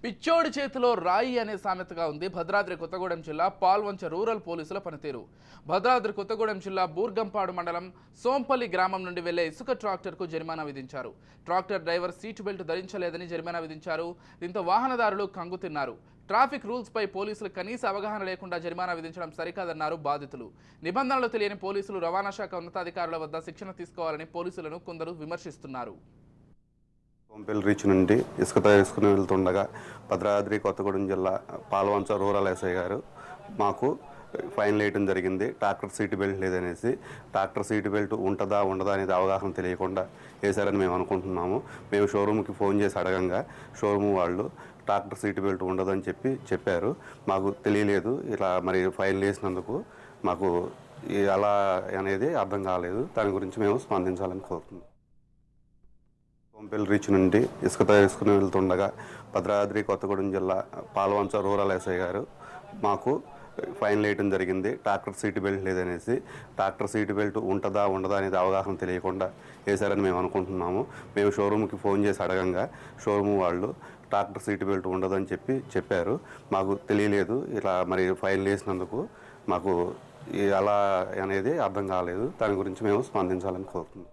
పిచ్చోడి చేతిలో రాయి అనే సామెతగా ఉంది భద్రాద్రి కొత్తగూడెం జిల్లా పాల్వంచ రూరల్ పోలీసుల పనితీరు. భద్రాద్రి కొత్తగూడెం జిల్లా బూర్గంపాడు మండలం సోంపల్లి గ్రామం నుండి వెళ్లే ఇసుక ట్రాక్టర్కు జరిమానా విధించారు. ట్రాక్టర్ డ్రైవర్ సీటు బెల్ట్ ధరించలేదని జరిమానా విధించారు. దీంతో వాహనదారులు కంగుతిన్నారు. ట్రాఫిక్ రూల్స్ పై పోలీసులు కనీస అవగాహన లేకుండా జరిమానా విధించడం సరికాదన్నారు బాధితులు. నిబంధనలు తెలియని పోలీసులు రవాణా శాఖ ఉన్నతాధికారుల వద్ద శిక్షణ తీసుకోవాలని పోలీసులను కొందరు విమర్శిస్తున్నారు. సోంపల్లి రీచ్ నుండి ఇసుక తీసుకుని వెళ్తుండగా భద్రాద్రి కొత్తగూడెం జిల్లా పాల్వంచ రూరల్ ఎస్ఐ గారు మాకు ఫైన్ వేయడం జరిగింది. ట్రాక్టర్ సీట్ బెల్ట్ లేదనేసి. ట్రాక్టర్ సీట్ బెల్ట్ ఉంటుందా ఉండదా అనేది అవగాహన తెలియకుండా వేశారని మేము అనుకుంటున్నాము. మేము షోరూమ్కి ఫోన్ చేసి అడగంగా షోరూమ్ వాళ్ళు ట్రాక్టర్ సీట్ బెల్ట్ ఉండదని చెప్పారు. మాకు తెలియలేదు. ఇలా మరి ఫైన్ వేసినందుకు మాకు అలా అనేది అర్థం కాలేదు. దాని గురించి మేము స్పందించాలని కోరుతున్నాం. సోంపల్లి రీచ్ నుండి ఇసుక తీసుకుని వెళ్తుండగా భద్రాద్రి కొత్తగూడెం జిల్లా పాల్వంచ రూరల్ ఎస్ఐ గారు మాకు ఫైన్ వేయడం జరిగింది. ట్రాక్టర్ సీట్ బెల్ట్ లేదనేసి. ట్రాక్టర్ సీట్ బెల్ట్ ఉంటుందా ఉండదా అనేది అవగాహన తెలియకుండా వేశారని మేము అనుకుంటున్నాము. మేము షోరూమ్కి ఫోన్ చేసి అడగంగా షోరూమ్ వాళ్ళు ట్రాక్టర్ సీట్ బెల్ట్ ఉండదని చెప్పారు. మాకు తెలియలేదు. ఇలా మరి ఫైన్ వేసినందుకు మాకు అలా అనేది అర్థం కాలేదు. దాని గురించి మేము స్పందించాలని కోరుతున్నాం.